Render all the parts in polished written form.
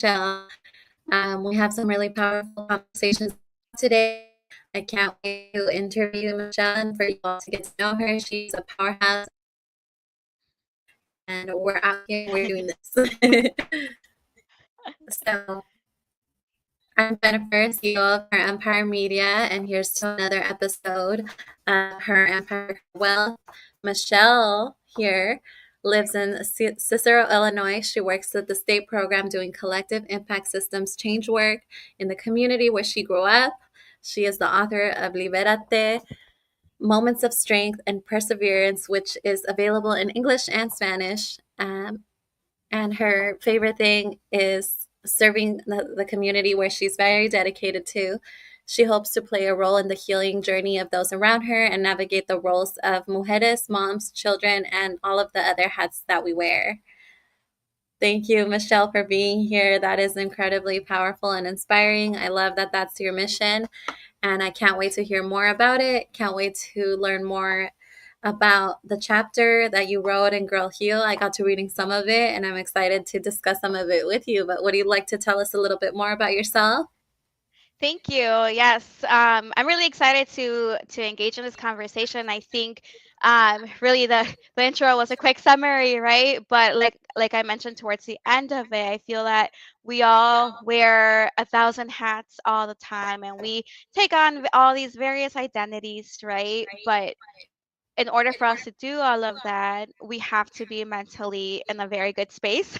Michelle. We have some really powerful conversations today. I can't wait to interview Michelle and for you all to get to know her. She's a powerhouse, and we're out here, we're doing this. So, I'm Jennifer, CEO of Her Empire Media, and here's to another episode of Her Empire Wealth. Michelle here lives in Cicero, Illinois. She works at the state program doing collective impact systems change work in the community where she grew up. She is the author of Liberate, Moments of Strength and Perseverance, which is available in English and Spanish. And her favorite thing is serving the community where she's very dedicated to. She hopes to play a role in the healing journey of those around her and navigate the roles of mujeres, moms, children, and all of the other hats that we wear. Thank you, Michelle, for being here. That is incredibly powerful and inspiring. I love that that's your mission, and I can't wait to hear more about it. Can't wait to learn more about the chapter that you wrote in Girl Heal. I got to reading some of it, and I'm excited to discuss some of it with you. But would you like to tell us a little bit more about yourself? Thank you. Yes, I'm really excited to engage in this conversation. I think really the intro was a quick summary, right? But like I mentioned towards the end of it, I feel that we all wear a thousand hats all the time, and we take on all these various identities, right? But in order for us to do all of that, we have to be mentally in a very good space.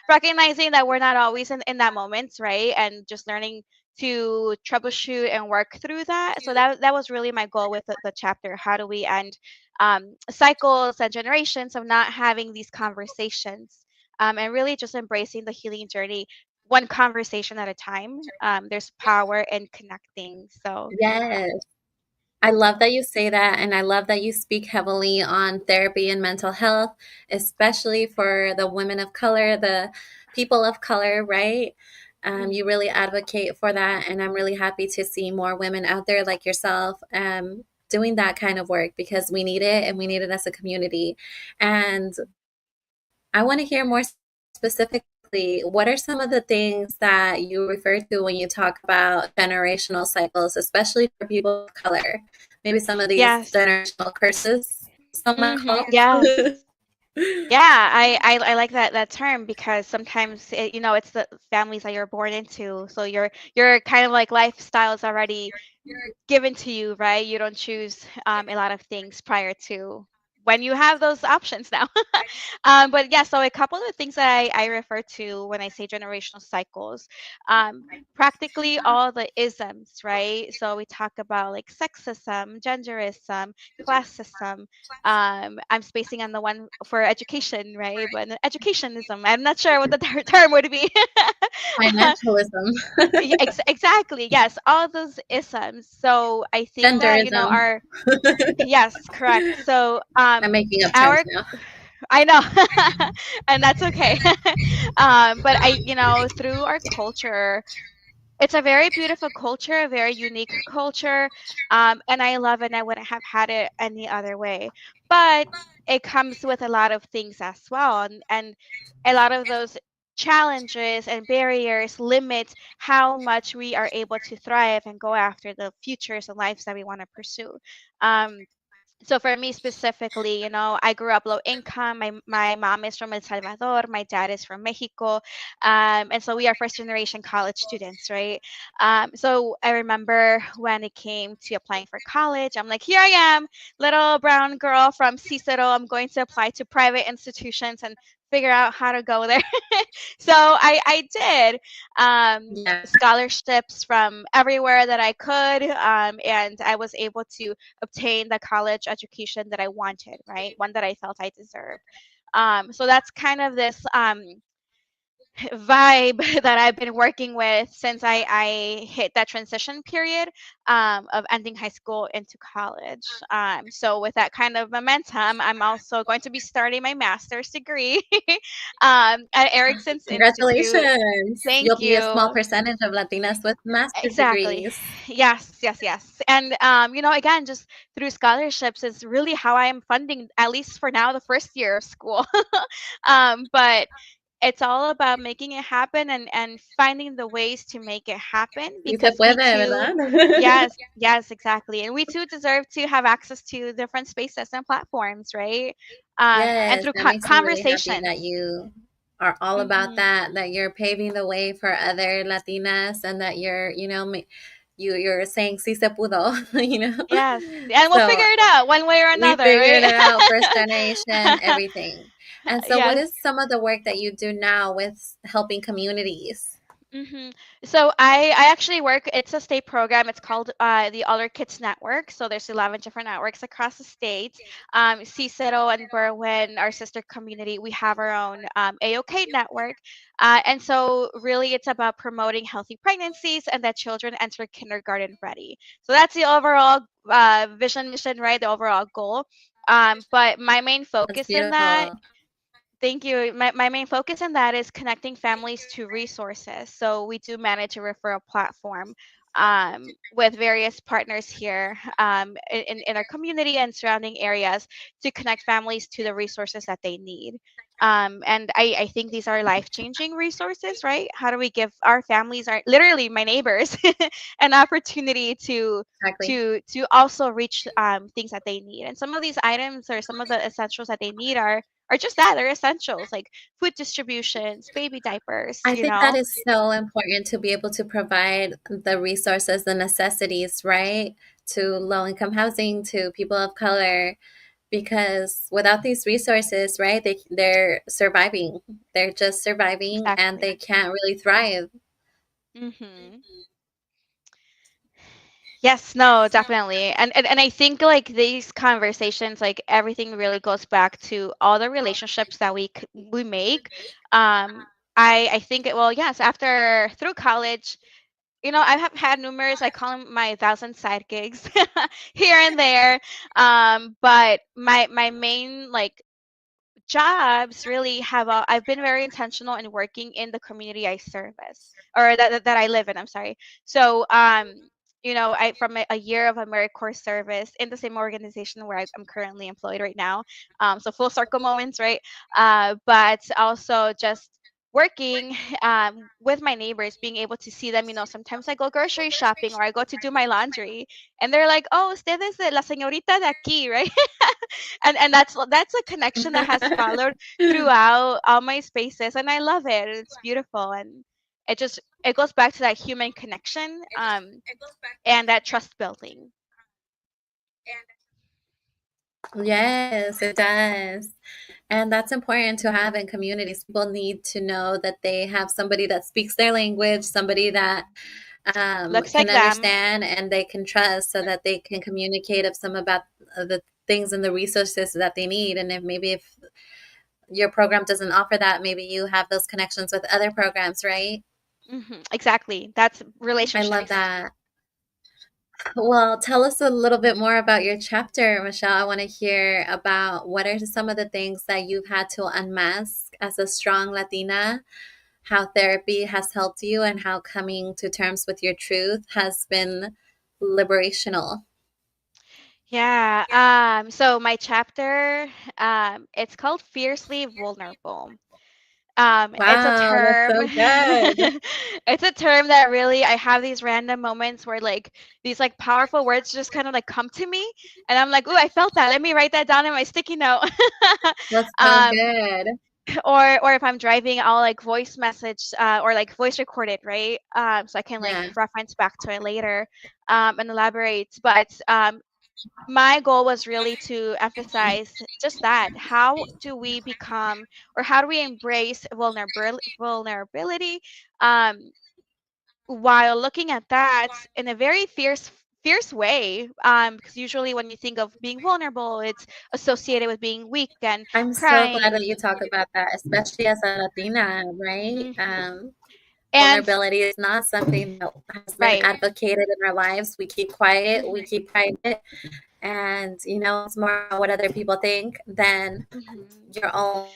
Recognizing that we're not always in that moment, right? And just learning to troubleshoot and work through that. So that was really my goal with the chapter. How do we end cycles and generations of not having these conversations, and really just embracing the healing journey one conversation at a time. There's power in connecting. So Yes. I love that you say that, and I love that you speak heavily on therapy and mental health, especially for the women of color, the people of color, right? You really advocate for that, and I'm really happy to see more women out there like yourself doing that kind of work because we need it and we need it as a community. And I want to hear more specifically, what are some of the things that you refer to when you talk about generational cycles, especially for people of color? Maybe some of these yes. generational curses, some might call. Yes. Yeah, I like that term because sometimes it's the families that you're born into. So your kind of like lifestyle is already given to you, right? You don't choose a lot of things prior to when you have those options now. But yeah, so a couple of things that I refer to when I say generational cycles, practically all the isms, right? So we talk about like sexism, genderism, classism. I'm spacing on the one for education, right? But educationism, I'm not sure what the term would be. Financialism, Yeah, exactly. Yes, all those isms. So I think that, genderism. our yes, correct. So I'm making up terms our now. I know, and that's okay. But through our culture, it's a very beautiful culture, a very unique culture, and I love it. And I wouldn't have had it any other way. But it comes with a lot of things as well, and a lot of those challenges and barriers limit how much we are able to thrive and go after the futures and lives that we want to pursue. So for me specifically, I grew up low income. My mom is from El Salvador. My dad is from Mexico. And so we are first generation college students, right? So I remember when it came to applying for college, I'm like, here I am, little brown girl from Cicero. I'm going to apply to private institutions and figure out how to go there. So I did Yeah. scholarships from everywhere that I could, and I was able to obtain the college education that I wanted, right? One that I felt I deserved. So that's kind of this vibe that I've been working with since I hit that transition period of ending high school into college. So with that kind of momentum, I'm also going to be starting my master's degree at Erickson's Institute. Congratulations. You'll Thank be a small you. percentage of Latinas with master's Exactly. degrees. Yes, yes, yes. And again, just through scholarships is really how I am funding, at least for now, the first year of school. But it's all about making it happen and finding the ways to make it happen Sí se because we puede, too, ¿verdad? yes, yes, exactly. And we too deserve to have access to different spaces and platforms, right? And Yes, through that makes me really happy that conversations. you are all about Hmm. that you're paving the way for other Latinas and that you're saying sí se pudo, you know? Yes. And we'll figure So it out one way or we another, figured right? it out, first generation, everything. And so what Yes. is some of the work that you do now with helping communities? Hmm. So I actually work. It's a state program. It's called the Other Kids Network. So there's 11 different networks across the states. Cicero and Berwyn, our sister community, we have our own AOK network. And so really, it's about promoting healthy pregnancies and that children enter kindergarten ready. So that's the overall vision, mission, right? The overall goal. But my main That's focus in that. beautiful. Thank you. My main focus in that is connecting families to resources. So we do manage a referral platform with various partners here in our community and surrounding areas to connect families to the resources that they need. And I think these are life-changing resources, right? How do we give our families, our literally my neighbors, an opportunity Exactly. to also reach things that they need? And some of these items or some of the essentials that they need are just that, they're essentials like food distributions, baby diapers, I you think that know. is so important to be able to provide the resources, the necessities, right? To low income housing, to people of color, because without these resources, right, they're surviving. They're just surviving and they Exactly. can't really thrive. Hmm. Yes, no, definitely. And I think like these conversations, like everything really goes back to all the relationships that we make. I think well, yes, after through college, I have had numerous, I call them my thousand side gigs here and there. But my main like jobs really have I've been very intentional in working in the community I service or that I live in. I'm sorry. So I from a year of AmeriCorps service in the same organization where I'm currently employed right now. So full circle moments, right? But also just working with my neighbors, being able to see them. Sometimes I go grocery shopping or I go to do my laundry, and they're like, "Oh, usted es la señorita de aquí, right?" And that's a connection that has followed throughout all my spaces, and I love it. It's beautiful, and it goes back to that human connection, and that trust building. Yes, it does. And that's important to have in communities. People need to know that they have somebody that speaks their language, somebody that Looks can like them. understand and they can trust so that they can communicate of some about the things and the resources that they need. And if your program doesn't offer that, maybe you have those connections with other programs, right? Exactly. That's I love relationships. that. Well, tell us a little bit more about your chapter, Michelle. I want to hear about what are some of the things that you've had to unmask as a strong Latina, how therapy has helped you, and how coming to terms with your truth has been liberational. Yeah. So my chapter, it's called Fiercely Vulnerable. It's a Wow, that's term. so good. It's a term that really I have these random moments where like these like powerful words just kind of like come to me, and I'm like, "Ooh, I felt that. Let me write that down in my sticky note." That's so um, good. or if I'm driving, I'll like voice message or like voice record it, right? So I can like Yeah. reference back to it later and elaborate. But my goal was really to emphasize just that. How do we become, or how do we embrace vulnerability, um, while looking at that in a very fierce way? Because usually when you think of being vulnerable, it's associated with being weak and I'm so glad that you crying. talk about that, especially as a Latina, right? Hmm. And Vulnerability is not something that has been right. advocated in our lives. We keep quiet, we Hmm. keep private, and it's more about what other people think than Hmm. your own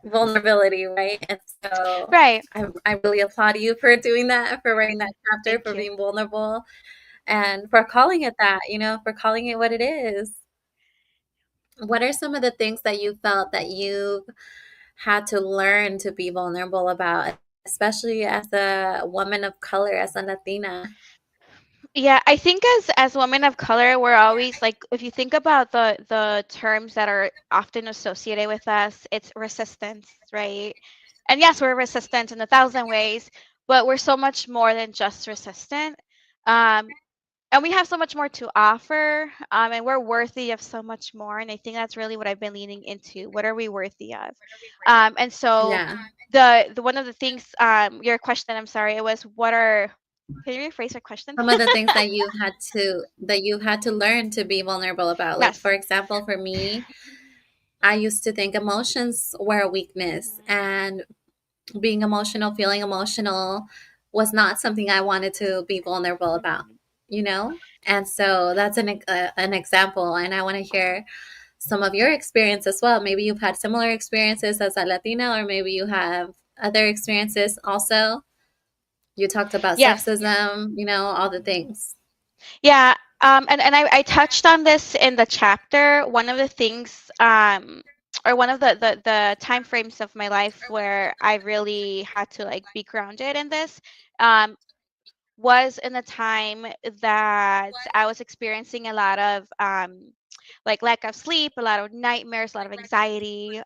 vulnerability, right? And so Right. I really applaud you for doing that, for writing that chapter, Thank for you. being vulnerable, and for calling it that, for calling it what it is. What are some of the things that you felt that you had to learn to be vulnerable about, especially as a woman of color, as a Latina. Yeah, I think as women of color, we're always like, if you think about the terms that are often associated with us, it's resistance, right? And yes, we're resistant in a thousand ways, but we're so much more than just resistant. Um, and we have so much more to offer, and we're worthy of so much more. And I think that's really what I've been leaning into. What are we worthy of? And so Yeah. the one of the things, your question, I'm sorry, it was what are, can you rephrase your question? Some of the things that you had to learn to be vulnerable about. Like for Yes. example, for me, I used to think emotions were a weakness, Mhm. and being emotional, feeling emotional was not something I wanted to be vulnerable about, Mhm. you know? And so that's an example. And I want to hear some of your experience as well. Maybe you've had similar experiences as a Latina, or maybe you have other experiences also. You talked about Yes. sexism, all the Mhm. things. Yeah. And I touched on this in the chapter. One of the things, or one of the time frames of my life where I really had to like be grounded in this, um, was in a time that I was experiencing a lot of like lack of sleep, a lot of nightmares, a lot of anxiety,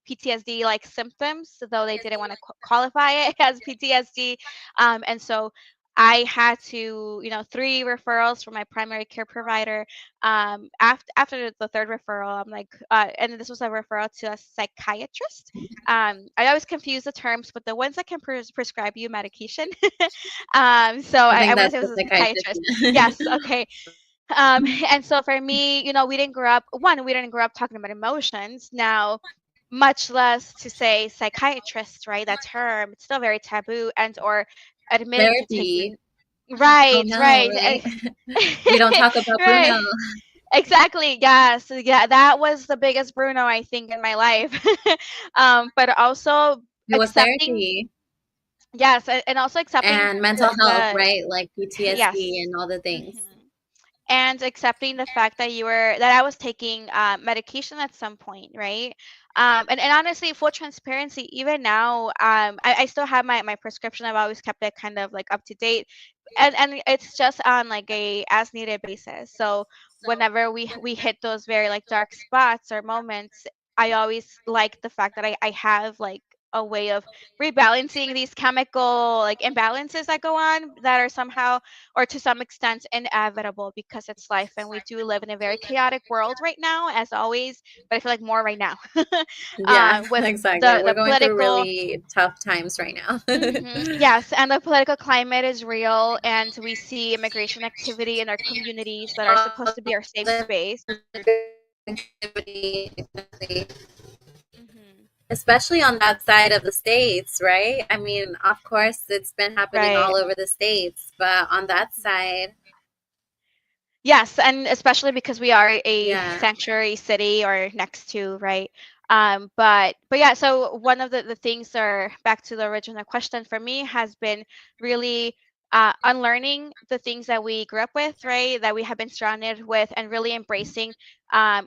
PTSD like symptoms, though they didn't want to qualify it as PTSD. And so I had to, three referrals from my primary care provider. After the third referral, I'm like, and this was a referral to a psychiatrist. I always confuse the terms, but the ones that can prescribe you medication. So I I think want to that's say it the was a psychiatrist. psychiatrist. Yes, okay. And so for me, we didn't grow up, one, we didn't grow up talking about emotions. Now, much less to say psychiatrist, right? That term, it's still very taboo, and or admitting to Therapy. taking, Oh right, no, right. right? We don't talk about Bruno. Right. Exactly. Yes. Yeah, that was the biggest Bruno I think in my life. But also It was accepting, therapy yes, and also accepting and mental health, the right? Like PTSD yes. and all the things. Mhm. And accepting the fact that I was taking medication at some point, right? And honestly, full transparency, even now, I still have my prescription. I've always kept it kind of like up to date, and it's just on like a as needed basis. So whenever we hit those very like dark spots or moments, I always like the fact that I have like a way of rebalancing these chemical like imbalances that go on that are somehow or to some extent inevitable because it's life and we do live in a very chaotic world right now as always, but I feel like more right now. Yeah, With exactly. We're the going through political, really tough times right now. yes, and the political climate is real, and we see immigration activity in our communities that are supposed All to be our safe the space. activity, exactly. Hmm. Especially on that side of the states, right? I mean, of course, it's been happening Right. all over the states, but on that Mhm. side, Yes, and especially because we are a yeah, sanctuary city or next to, right? But yeah, so one of the things are back to the original question for me has been really unlearning the things that we grew up with, right? That we have been surrounded with, and really embracing um,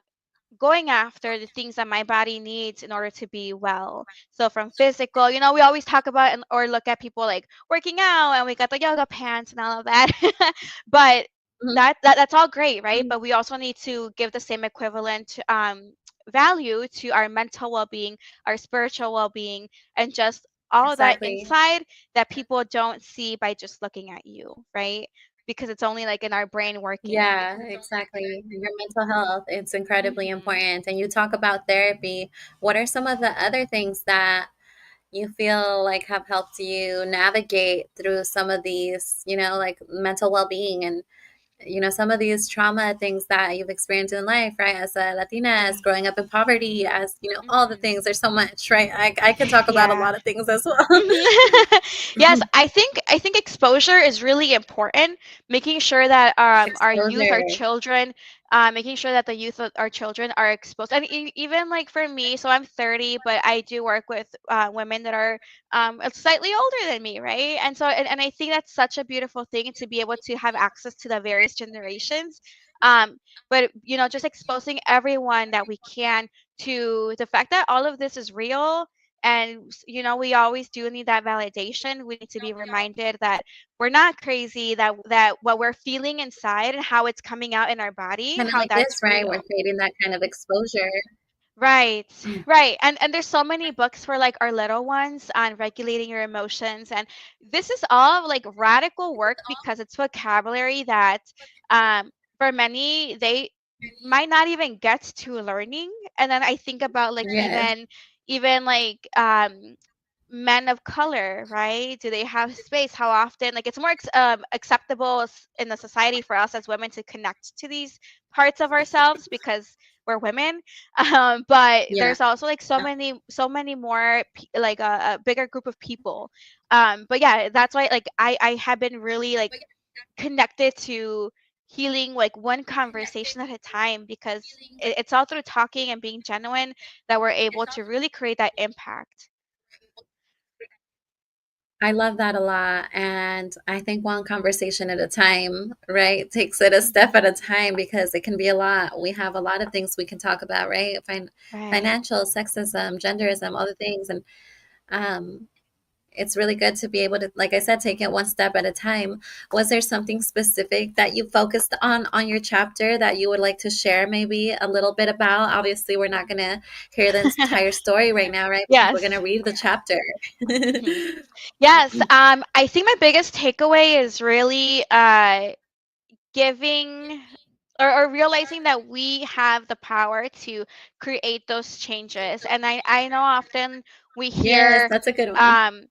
going after the things that my body needs in order to be well. So from physical, we always talk about or look at people like working out and we got the yoga pants and all of that. But mhm, that's all great, right? But we also need to give the same equivalent value to our mental well-being, our spiritual well-being, and just all of that exactly. inside that people don't see by just looking at you, right? Because it's only like in our brain working. Yeah, exactly. Your mental health, it's incredibly Hmm. important. And you talk about therapy. What are some of the other things that you feel like have helped you navigate through some of these, like mental well-being and some of these trauma things that you've experienced in life, right? As a Latina, as growing up in poverty, as all the Hmm. things. There's so much, right? I can talk about a Yeah. lot of things as well. Mhm. Yes, I think exposure is really important. Making sure that our youth, our Exposure. children, making sure that the youth of our children are exposed. And even like for me, so I'm 30, but I do work with women that are slightly older than me, right? And so and I think that's such a beautiful thing to be able to have access to the various generations. But just exposing everyone that we can to the fact that all of this is real. And we always do need that validation. We need to be reminded that we're not crazy, that what we're feeling inside and how it's coming out in our body, Kind of how like this, that's right? We're real. creating that kind of exposure. Right, right. And there's so many books for like our little ones on regulating your emotions. And this is all like radical work because it's vocabulary that for many they might not even get to learning. And then I think about like Yes. even like men of color, right? Do they have space? How often? Like, it's more acceptable in the society for us as women to connect to these parts of ourselves because we're women. But Yeah. there's also like so many more like a bigger group of people. But yeah, that's why like I have been really like connected to healing like one conversation at a time, because it's all through talking and being genuine that we're able to really create that impact. I love that a lot. And I think one conversation at a time, right? Takes it a step at a time because it can be a lot. We have a lot of things we can talk about, right? Right. Financial, sexism, genderism, all the things. And um, it's really good to be able to, like I said, take it one step at a time. Was there something specific that you focused on your chapter that you would like to share maybe a little bit about? Obviously, we're not going to hear the entire story right now, right? Because we're going to Yes. read the chapter. Mhm. Yes. I think my biggest takeaway is really giving or realizing that we have the power to create those changes. And I know often we Yes, hear, that's a good one. um,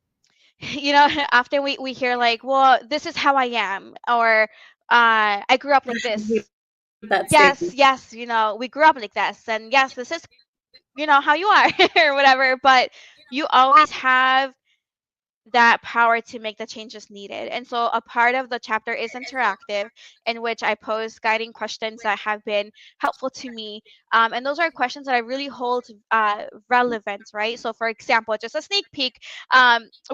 often we hear like, well, this is how I am, or I grew up like this. That Yes, statement. yes, we grew up like this, and yes, this is how you are or whatever. But you always have that power to make the changes needed. And so a part of the chapter is interactive, in which I pose guiding questions that have been helpful to me. And those are questions that I really hold relevant, right? So, for example, just a sneak peek,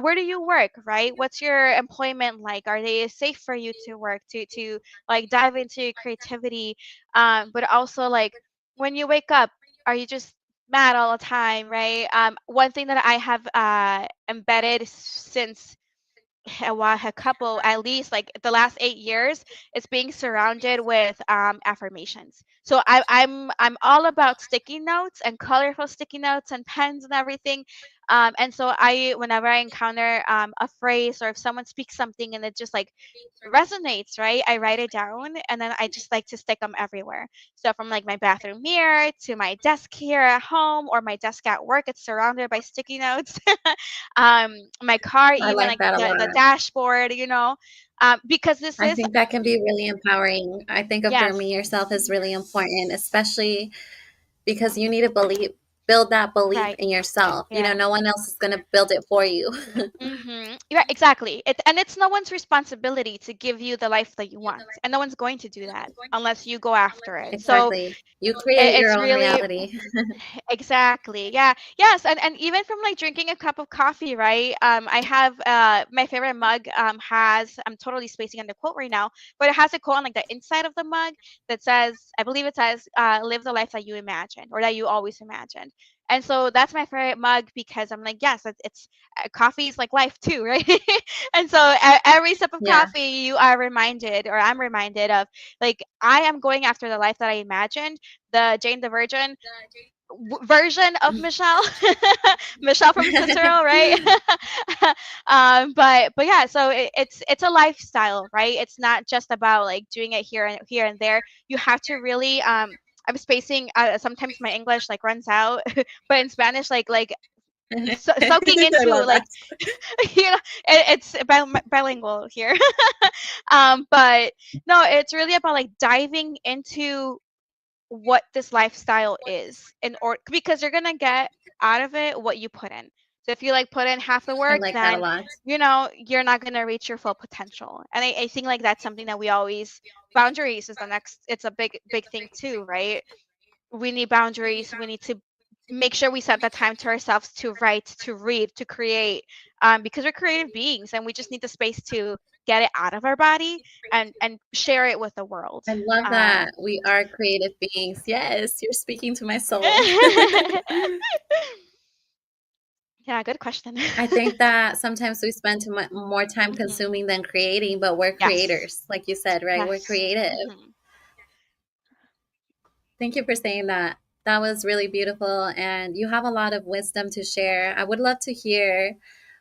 where do you work, right? What's your employment like? Are they safe for you to work, to like dive into your creativity? But also, like, when you wake up, are you just mad all the time, right? One thing that I have embedded since a couple, at least like the last 8 years, is being surrounded with affirmations. So I'm all about sticky notes and colorful sticky notes and pens and everything. And so whenever I encounter a phrase, or if someone speaks something and it just like resonates, right, I write it down, and then I just like to stick them everywhere. So from like my bathroom mirror to my desk here at home, or my desk at work, it's surrounded by sticky notes. My car, I even like like that a the lot. dashboard, because this I is, think that can be really empowering. I think affirming yes, yourself is really important, especially because you need to build that belief right, in yourself. You know, yeah. no one else is going to build it for you. Yeah, exactly. And it's no one's responsibility to give you the life that you want, and no one's going to do that unless you go after it. So Exactly. You create your it's own really, reality. exactly. Yeah. Yes. And even from like drinking a cup of coffee, right? I have my favorite mug has, I'm totally spacing on the quote right now, but it has a quote on like the inside of the mug that says, I believe it says, live the life that you imagined, or that you always imagined. And so that's my favorite mug, because I'm like, yes, it's coffee is like life too, right? And so every sip of Yeah. coffee, you are reminded, or I'm reminded of, like, I am going after the life that I imagined, the Jane the Virgin version of Michelle, Michelle from Cicero, right? But yeah, so it's a lifestyle, right? It's not just about like doing it here and there. You have to really I'm spacing. Sometimes my English like runs out, but in Spanish, like soaking I into love that. like it's bilingual here. But no, it's really about like diving into what this lifestyle is, in order, because you're gonna get out of it what you put in. So if you like put in half the I work, like that a then lot. you're not gonna reach your full potential. And I think like that's something that we always, boundaries is the next, it's a big thing too, right? We need boundaries. We need to make sure we set the time to ourselves to write, to read, to create, because we're creative beings and we just need the space to get it out of our body and share it with the world. I love Um, that. We are creative beings. Yes, you're speaking to my soul. yeah, good question. I think that sometimes we spend more time Hmm. consuming than creating, but we're Yes. creators, like you said, right? We're Yes. creative. Hmm. Thank you for saying that. That was really beautiful, and you have a lot of wisdom to share. I would love to hear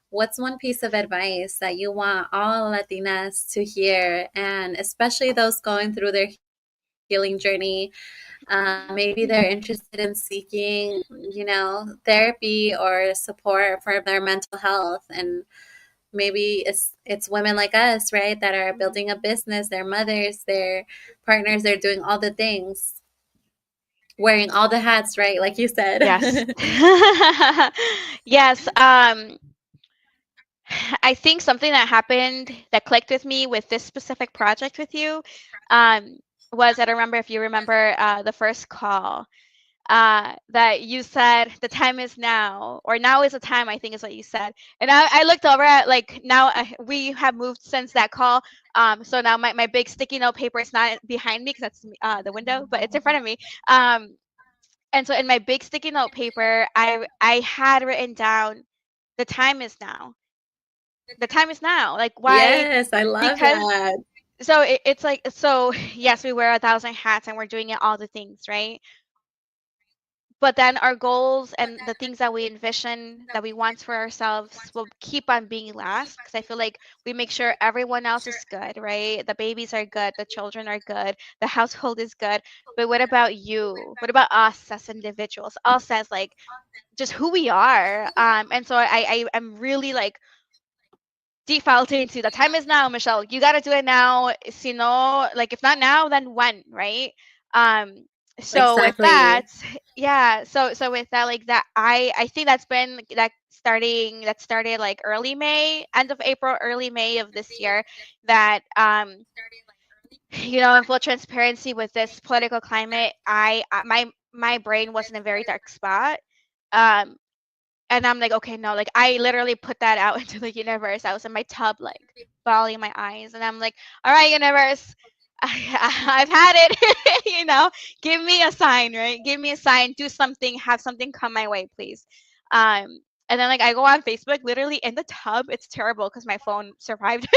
what's one piece of advice that you want all Latinas to hear, and especially those going through their healing journey. Maybe they're interested in seeking, therapy or support for their mental health, and maybe it's women like us, right, that are Hmm. building a business. Their mothers, their partners, they're doing all the things, wearing all the hats, right, like you Yes. said. Yes. I think something that happened that clicked with me with this specific project with you, um, was that I remember, if you remember, the first call, that you said the time is now, or now is the time, I think is what you said. And I looked over at, like, now we have moved since that call. So now my big sticky note paper is not behind me because that's the window, but it's in front of me. Um, and so in my big sticky note paper, I had written down, the time is now. The time is now. Like, why? Yes, I love Because that. so it's like, so yes, we wear 1,000 hats and we're doing it all the things, right? But then our goals and the things that we envision that we want for ourselves will keep on being last, because I feel like we make sure everyone else is good, right? The babies are good, the children are good, the household is good. But what about you? What about us as individuals? Us as, like, just who we are. And so I am really, like, defaulting to, the time is now, Michelle. You got to do it now. Si no, like, if not now, then when, right? Um, so with that, Exactly. yeah. So with that, like that, I think that's been that started like early May, end of April, early May of this year. That in full transparency, with this political climate, my brain was in a very dark spot. Um, and I'm like, okay, no, like, I literally put that out into the universe. I was in my tub, like, bawling my eyes, and I'm like, all right, universe, I've had it. Give me a sign, right? Give me a sign. Do something. Have something come my way, please. Um, and then, like, I go on Facebook, literally in the tub. It's terrible because my phone survived.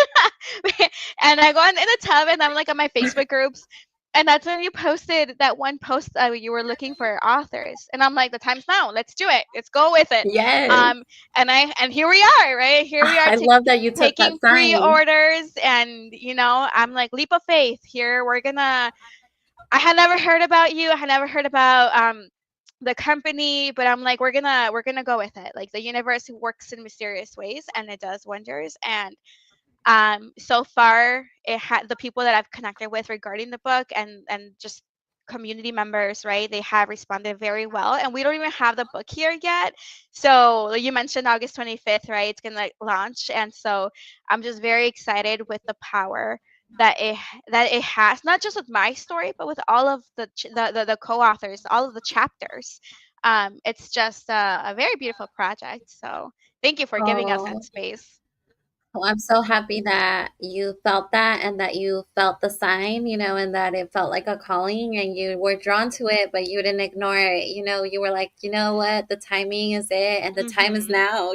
And I go in the tub, and I'm like on my Facebook groups. And that's when you posted that one post, you were looking for authors, and I'm like, the time's now. Let's do it. Let's go with it. Yes. Um, and here we are, right? Here we are, I love that you took that taking sign. pre-orders, and I'm like, leap of faith. Here we're gonna. I had never heard about you. I had never heard about the company, but I'm like, we're gonna go with it. Like, the universe works in mysterious ways, and it does wonders. And so far, it had the people that I've connected with regarding the book, and just community members, right? They have responded very well, and we don't even have the book here yet. So, like, you mentioned August 25th, right? It's gonna, like, launch, and so I'm just very excited with the power that it has, not just with my story, but with all of the co-authors, all of the chapters. It's just a very beautiful project. So thank you for giving us that Oh, space. well, I'm so happy that you felt that and that you felt the sign, and that it felt like a calling and you were drawn to it, but you didn't ignore it. You were like, you know what? The timing is it and the time is Mhm. now,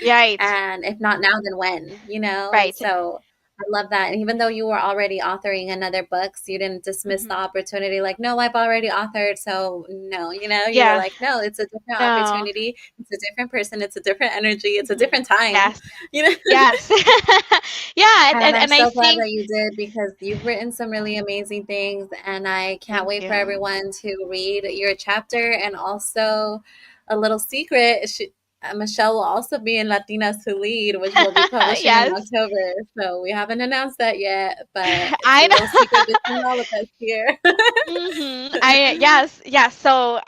Right. And if not now, then when, And Right. so I love that. And even though you were already authoring another books, you didn't dismiss the Mhm. opportunity like, no, I've already authored. So no, you were Yeah. like, no, it's a different No. opportunity. It's a different person. It's a different energy. It's a Mhm. different time, Yes. you know? Yes. Yeah, and, And and I'm and I so glad think that you did because you've written some really amazing things. And I can't thank wait for you. everyone to read your chapter. And also, a little secret Michelle will also be in Latinas Who Lead, which will be publishing in Yes. October. So we haven't announced that yet, but it's a I little secret know. between all of us here. I Yes, yes. So,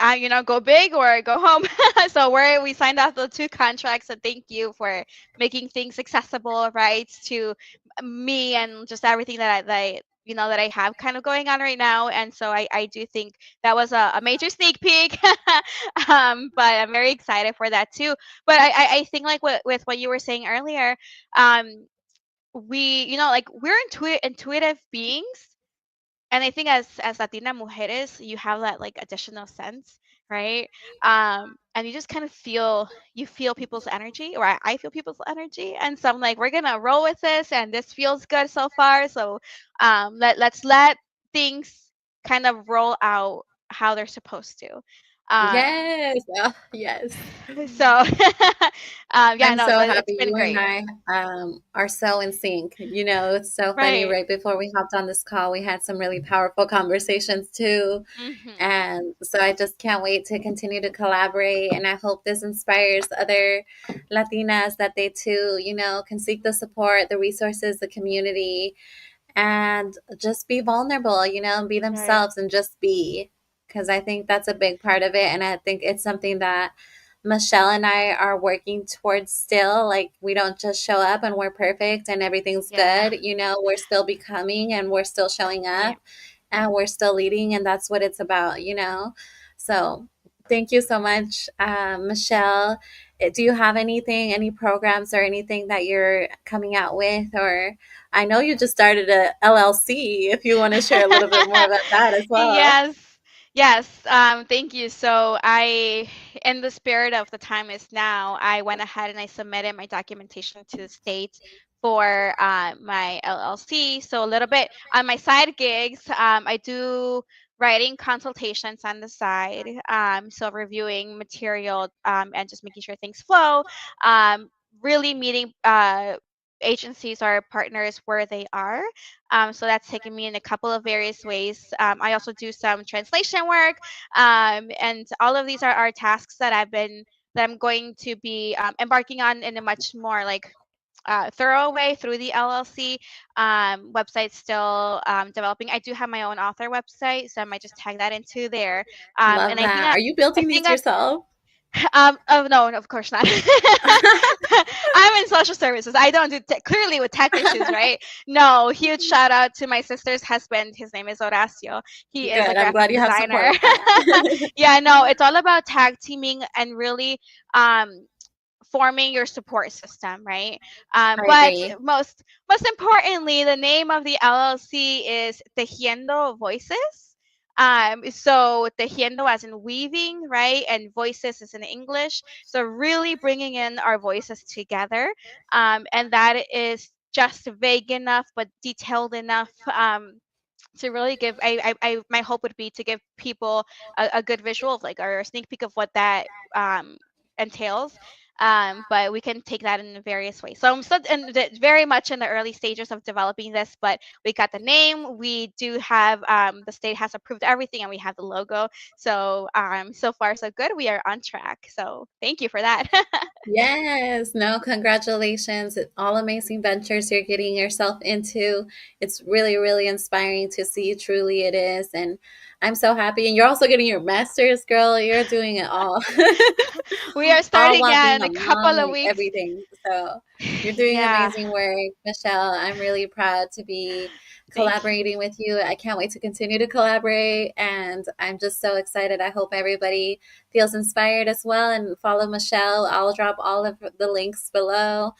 go big or go home. So we signed off the two contracts, and thank you for making things accessible, right, to me, and just everything that I have kind of going on right now. And so I do think that was a major sneak peek. But I'm very excited for that too. But I think like with what you were saying earlier, um, we, like we're intuitive beings, and I think as Latina mujeres, you have that like additional sense, right? And you just kind of feel people's energy, or I feel people's energy, and so I'm like, we're gonna roll with this, and this feels good so far. So let's let things kind of roll out how they're supposed to. Um, Yes. Oh, yes. so yeah, I'm no, so it's happy been you and great, I are so in sync. It's so funny. right? Right before we hopped on this call, we had some really powerful conversations too. Hmm. And so I just can't wait to continue to collaborate. And I hope this inspires other Latinas that they too, can seek the support, the resources, the community, and just be vulnerable, be Right. themselves and just be. Because I think that's a big part of it. And I think it's something that Michelle and I are working towards still. Like, we don't just show up and we're perfect and everything's Yeah. good. We're still becoming and we're still showing Right. up and we're still leading. And that's what it's about. So, thank you so much, Michelle. Do you have any programs or anything that you're coming out with? Or I know you just started a LLC, if you want to share a little bit more about that as well. Yes. Yes. Thank you. So in the spirit of the time is now, I went ahead and I submitted my documentation to the state for my LLC. So a little bit on my side gigs, I do writing consultations on the side. So reviewing material, and just making sure things flow. Really meeting agencies or partners where they are. So that's taken me in a couple of various ways. I also do some translation work, and all of these are tasks that I'm going to be embarking on in a much more like thorough way through the LLC. Website still developing. I do have my own author website, so I might just tag that into there. And Love that. Are you I building think these yourself? oh no, of course not. I'm in social services. I don't do clearly with tech issues, right? No, huge shout out to my sister's husband. His name is Horacio. He is a Good. I'm glad graphic you have support designer. with that. Yeah, no, it's all about tag teaming and really forming your support system, right? I But agree. most importantly, the name of the LLC is Tejiendo Voices. So tejiendo as in weaving, right? And voices is in English. So really bringing in our voices together, and that is just vague enough but detailed enough. To really give my hope would be to give people a good visual of like or a sneak peek of what that entails. But we can take that in various ways. So I'm still very much in the early stages of developing this, but we got the name. We do have the state has approved everything, and we have the logo. So so far so good. We are on track. So thank you for that. Yes, no, congratulations. All amazing ventures you're getting yourself into. It's really, really inspiring to see. Truly, it is. And I'm so happy. And you're also getting your master's, girl. You're doing it all. We are All starting, while yeah, being in a a couple mom of and weeks. everything. So you're doing Yeah. amazing work, Michelle. I'm really proud to be Thank you. collaborating with you. I can't wait to continue to collaborate. And I'm just so excited. I hope everybody feels inspired as well and follow Michelle. I'll drop all of the links below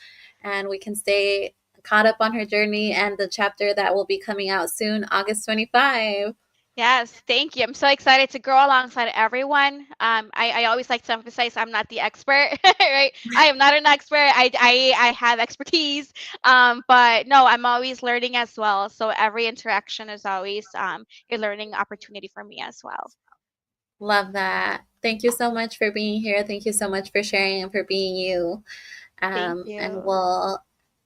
and we can stay caught up on her journey and the chapter that will be coming out soon, August 25. Yes, thank you. I'm so excited to grow alongside everyone. I always like to emphasize I'm not the expert, right? I am not an expert. I have expertise, but no, I'm always learning as well. So every interaction is always a learning opportunity for me as well. Love that. Thank you so much for being here. Thank you so much for sharing and for being you. Thank And you. we'll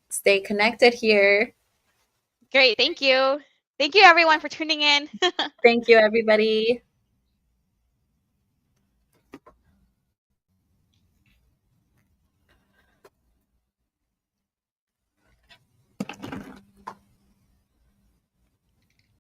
stay connected here. Great, thank you. Thank you everyone for tuning in. Thank you, everybody.